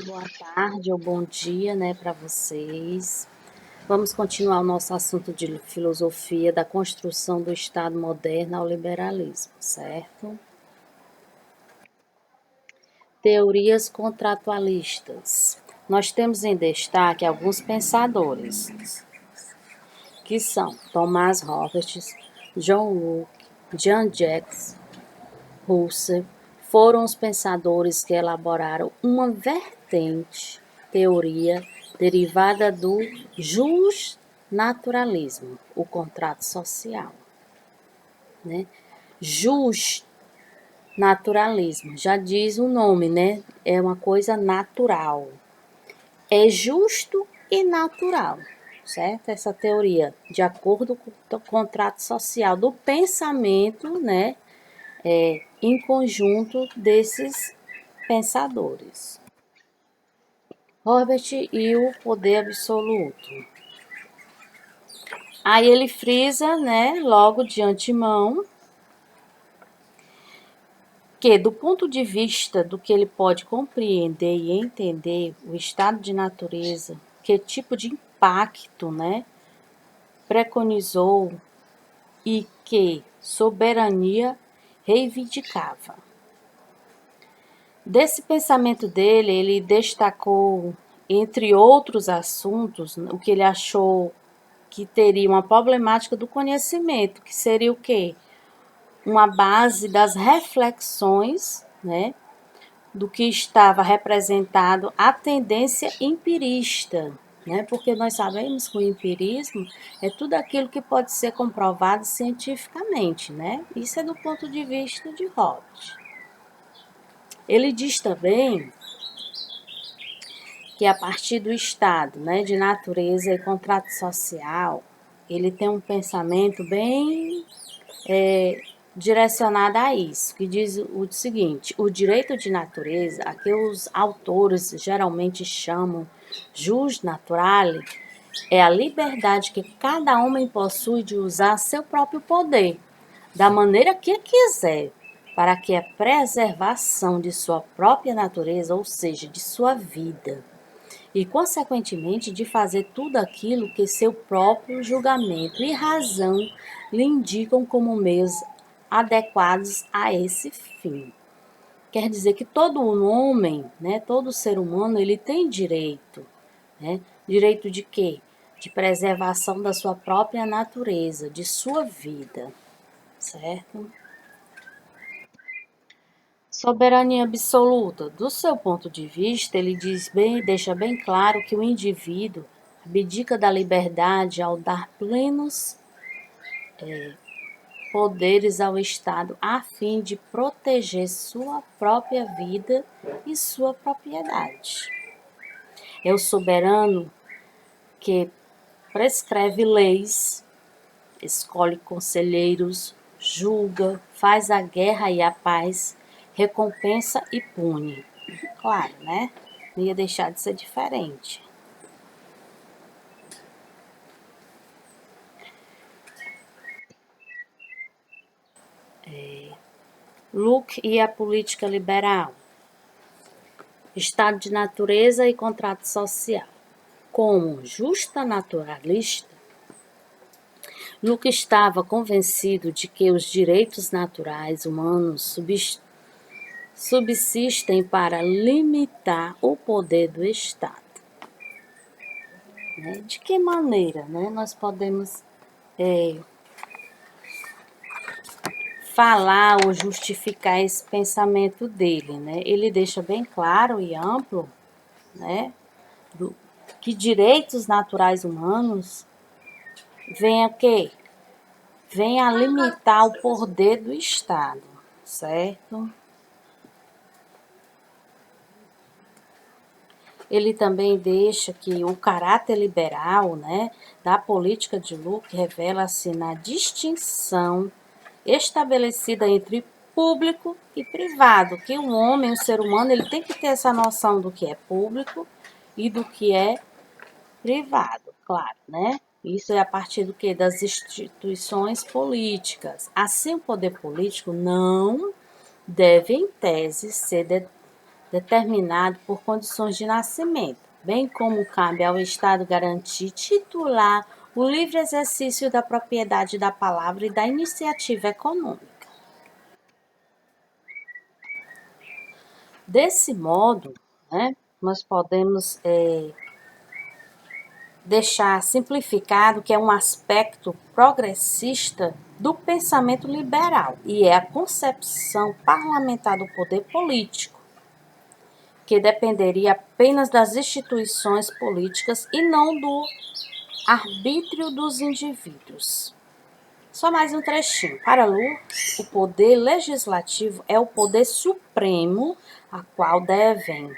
Boa tarde ou bom dia, né, para vocês. Vamos continuar o nosso assunto de filosofia da construção do Estado moderno ao liberalismo, certo? Teorias contratualistas. Nós temos em destaque alguns pensadores, que são Thomas Hobbes, John Locke, Jean-Jacques Rousseau, foram os pensadores que elaboraram uma vertente, teoria derivada do justnaturalismo, o contrato social, né? Justnaturalismo, já diz o nome, né? É uma coisa natural. É justo e natural, certo? Essa teoria, de acordo com o contrato social do pensamento, né? Em conjunto desses pensadores. Robert e o poder absoluto. Aí ele frisa, né, logo de antemão, que do ponto de vista do que ele pode compreender e entender o estado de natureza, que tipo de impacto, né, preconizou e que soberania reivindicava. Desse pensamento dele, ele destacou, entre outros assuntos, o que ele achou que teria uma problemática do conhecimento, que seria o quê? Uma base das reflexões, né, do que estava representado a tendência empirista, né, porque nós sabemos que o empirismo é tudo aquilo que pode ser comprovado cientificamente, né? Isso é do ponto de vista de Hobbes. Ele diz também que a partir do estado, né, de natureza e contrato social, ele tem um pensamento bem direcionado a isso, que diz o seguinte: o direito de natureza, a que os autores geralmente chamam jus naturale, é a liberdade que cada homem possui de usar seu próprio poder, da maneira que quiser, para que a preservação de sua própria natureza, ou seja, de sua vida, e, consequentemente, de fazer tudo aquilo que seu próprio julgamento e razão lhe indicam como meios adequados a esse fim. Quer dizer que todo homem, né, todo ser humano, ele tem direito, né? Direito de quê? De preservação da sua própria natureza, de sua vida, certo? Soberania absoluta. Do seu ponto de vista, ele deixa bem claro que o indivíduo abdica da liberdade ao dar plenos poderes ao Estado a fim de proteger sua própria vida e sua propriedade. É o soberano que prescreve leis, escolhe conselheiros, julga, faz a guerra e a paz, recompensa e pune. Claro, né? Não ia deixar de ser diferente. Locke e a política liberal. Estado de natureza e contrato social. Como justa naturalista, Locke estava convencido de que os direitos naturais humanos subsistem para limitar o poder do Estado. Né? De que maneira, né, nós podemos falar ou justificar esse pensamento dele, né? Ele deixa bem claro e amplo, né, que direitos naturais humanos vêm a quê? Vêm a limitar o poder do Estado, certo? Ele também deixa que o caráter liberal, né, da política de Locke revela-se na distinção estabelecida entre público e privado, que o homem, o ser humano, ele tem que ter essa noção do que é público e do que é privado, claro, né? Isso é a partir do que? Das instituições políticas. Assim, o poder político não deve, em tese, ser determinado por condições de nascimento, bem como cabe ao Estado garantir titular o livre exercício da propriedade da palavra e da iniciativa econômica. Desse modo, né, nós podemos deixar simplificado que é um aspecto progressista do pensamento liberal e é a concepção parlamentar do poder político, que dependeria apenas das instituições políticas e não do arbítrio dos indivíduos. Só mais um trechinho. Para Lutz, o poder legislativo é o poder supremo a qual devem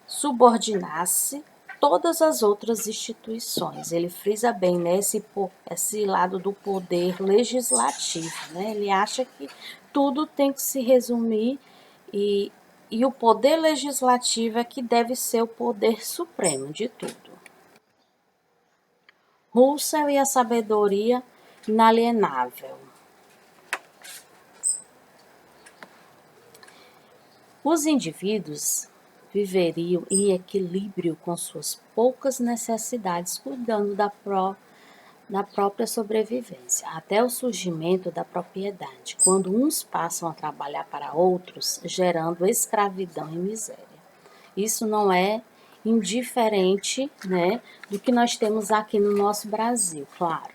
subordinar-se todas as outras instituições. Ele frisa bem, né, esse lado do poder legislativo, né? Ele acha que tudo tem que se resumir e o poder legislativo é que deve ser o poder supremo de tudo. Russell e a sabedoria inalienável. Os indivíduos viveriam em equilíbrio com suas poucas necessidades, cuidando da própria sobrevivência, até o surgimento da propriedade, quando uns passam a trabalhar para outros, gerando escravidão e miséria. Isso não é indiferente, né, do que nós temos aqui no nosso Brasil, claro.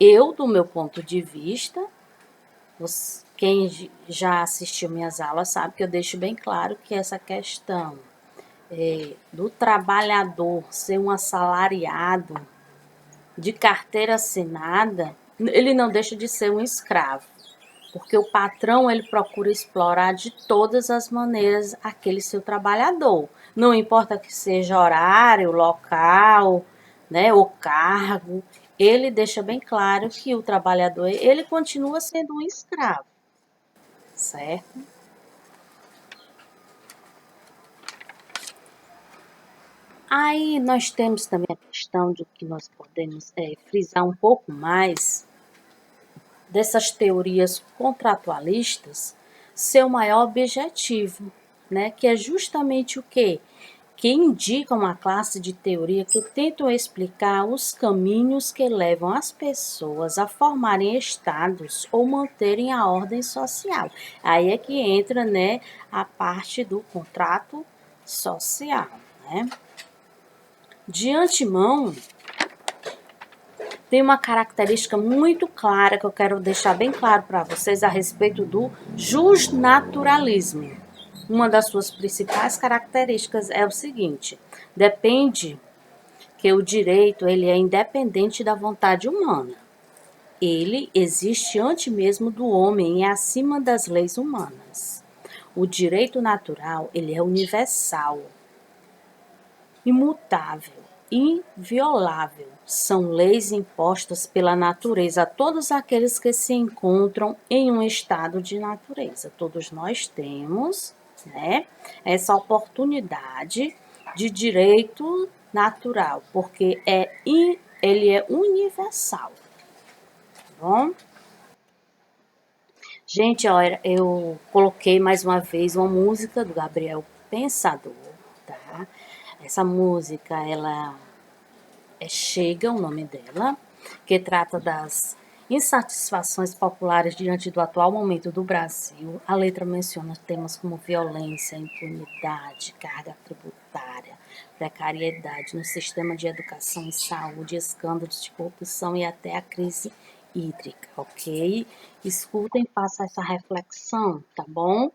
Eu, do meu ponto de vista, quem já assistiu minhas aulas sabe que eu deixo bem claro que essa questão do trabalhador ser um assalariado de carteira assinada, ele não deixa de ser um escravo, porque o patrão ele procura explorar de todas as maneiras aquele seu trabalhador, não importa que seja horário, local, né, ou cargo, ele deixa bem claro que o trabalhador ele continua sendo um escravo, certo? Aí nós temos também a questão de que nós podemos frisar um pouco mais dessas teorias contratualistas, seu maior objetivo, né? Que é justamente o quê? Que indicam uma classe de teoria que tentam explicar os caminhos que levam as pessoas a formarem estados ou manterem a ordem social. Aí é que entra, né, a parte do contrato social, né? De antemão, tem uma característica muito clara que eu quero deixar bem claro para vocês a respeito do justnaturalismo. Uma das suas principais características é o seguinte: depende que o direito ele é independente da vontade humana. Ele existe antes mesmo do homem e é acima das leis humanas. O direito natural ele é universal, imutável, inviolável. São leis impostas pela natureza a todos aqueles que se encontram em um estado de natureza. Todos nós temos, né, essa oportunidade de direito natural, porque ele é universal. Tá bom? Gente, olha, eu coloquei mais uma vez uma música do Gabriel Pensador, tá? Essa música, ela Chega, o nome dela, que trata das insatisfações populares diante do atual momento do Brasil. A letra menciona temas como violência, impunidade, carga tributária, precariedade no sistema de educação e saúde, escândalos de corrupção e até a crise hídrica, ok? Escutem, façam essa reflexão, tá bom?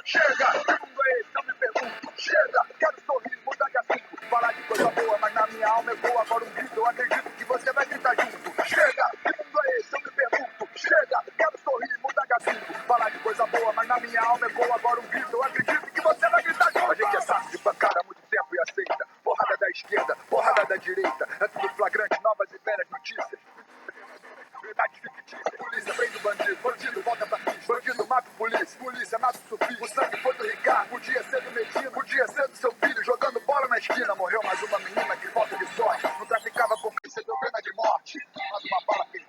Chega, segundo esse, eu me pergunto. Chega, quero sorrir, mudar de assunto. Falar de coisa boa, mas na minha alma eu vou agora um grito. Eu acredito que você vai gritar junto. Chega, segundo esse, eu me pergunto. Chega, quero sorrir, mudar de assunto. Falar de coisa boa, mas na minha alma eu vou agora um grito. Eu acredito que você vai gritar junto. A gente é saco de pancada há muito tempo e aceita. Porrada da esquerda, porrada da direita. É tudo flagrante, novas e velhas notícias. Verdade fictícia. Polícia prende o bandido, bandido volta pra pista. Bandido mata o polícia, polícia mata o sufista. O sangue foi do Ricardo, podia ser do Medina, podia ser do seu filho jogando bola na esquina. Morreu mais uma menina que falta de sorte. Não traficava com recebeu pena de morte. Mas uma bala fez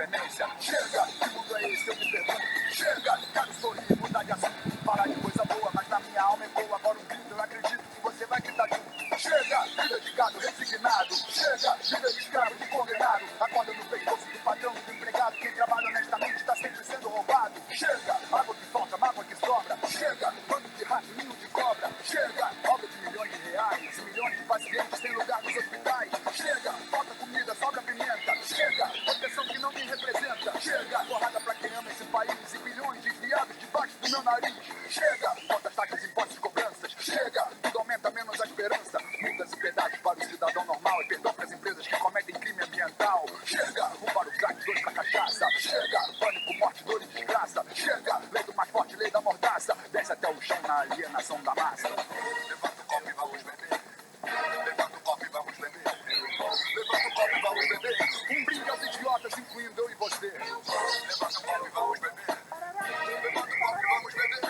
venência. Chega, que mundo é esse? Eu me pergunto. Chega, quero sorrir, mudar de assunto. Falar de coisa boa, mas na minha alma ecoa agora um grito. Eu acredito que você vai gritar junto. Chega, vida de gado resignado. Chega, vida de escravo, de condenado. Acorda no pescoço do patrão, do empregado. Quem trabalha honestamente está sempre sendo roubado. Chega, água que falta, mágoa que sobra. Chega, bando de rato, ninho de cobra. Chega, obra de milhões de reais. E milhões de pacientes sem lugar nos hospitais. Chega, falta comida, sobra pimenta. Chega, proteção que não me representa. Chega, porrada pra quem ama esse país. E bilhões desviados debaixo do meu nariz. Chega, falta taxas, impostos, cobranças. Chega, tudo aumenta menos a esperança. Multas e pedágios para o cidadão normal. E perdão para as empresas que cometem crime ambiental. Chega, um para o crack, dois pra cachaça. Chega, pânico, morte, dor e desgraça. Chega, lei do mais forte, lei da mordaça. Desce até o chão na alienação da massa. Levanta o copo e vamos beber. Levanta o copo e vamos beber. Levanta o copo e vamos beber. Um brinde aos idiotas, incluindo eu e você. Levanta o copo e vamos beber. Levanta o copo e vamos beber.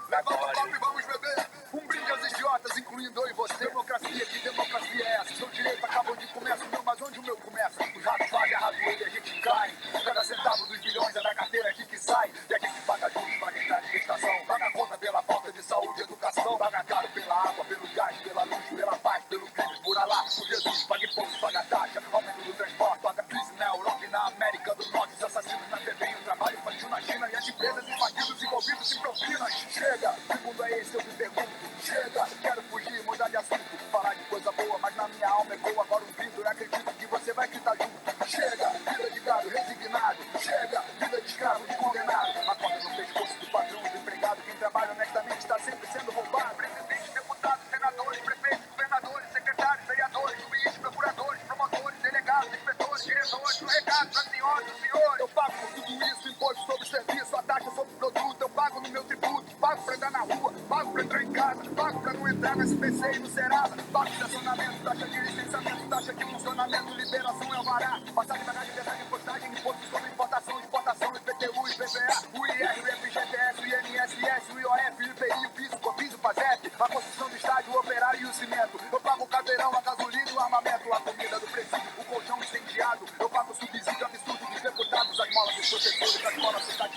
Levanta o copo e vamos beber. Um brinde aos idiotas, incluindo eu e você. Democracia, que democracia é essa? Seu direito acabou de começar o meu, mas onde o meu começa? Os ratos fazem a razoeira e a gente cai. Cada centavo dos bilhões é da carteira aqui que sai. E aqui que paga juros, paga entrada de estação. Paga a conta pela falta de saúde e educação. Paga caro pela água, pelo gás, pela luz, pela paz, pelo crime, por Alá, por Jesus. Paga imposto, paga taxa, aumento do transporte. Paga crise na Europa e na América do Norte. Os assassinos na TV, o trabalho infantil na China. E as empresas e partidos envolvidos em propinas. Chega, que mundo é esse? Eu me pergunto. Chega, quero fugir, mudar de assunto. Falar de coisa boa, mas na minha alma ecoa agora um grito. Eu acredito que você vai gritar junto. Chega, vida de gado resignado. Chega, vida de escravo, de condenado. Acorda no pescoço do patrão, do empregado. Quem trabalha honestamente está sempre sendo roubado. Presidentes, deputados, senadores, prefeitos, governadores, secretários, vereadores, juízes, procuradores, promotores, delegados, inspetores, diretores. Um recado para a senhora, do senhor. Eu pago por tudo isso, imposto sobre serviço, a taxa sobre produto. Eu pago no meu tributo, pago para andar na rua, pago para entrar em casa, pago para não entrar no SPC e no Serasa, pago de estacionamento, taxa de licenciamento, taxa de funcionamento, liberação é alvará, passagem, bagagem, pedágio, postagem, imposto sobre importação, exportação, IPTU, IPVA, o IR, o FGTS, o INSS, o IOF, o IPI, o PIS, o COFINS, o PASEP, a construção do estádio, o operário e o cimento. Eu pago o cadeirão, a gasolina e o armamento, a comida do presídio, o colchão incendiado. Eu pago o subsídio absurdo dos deputados, as molas dos professores, as escolas cidadãs.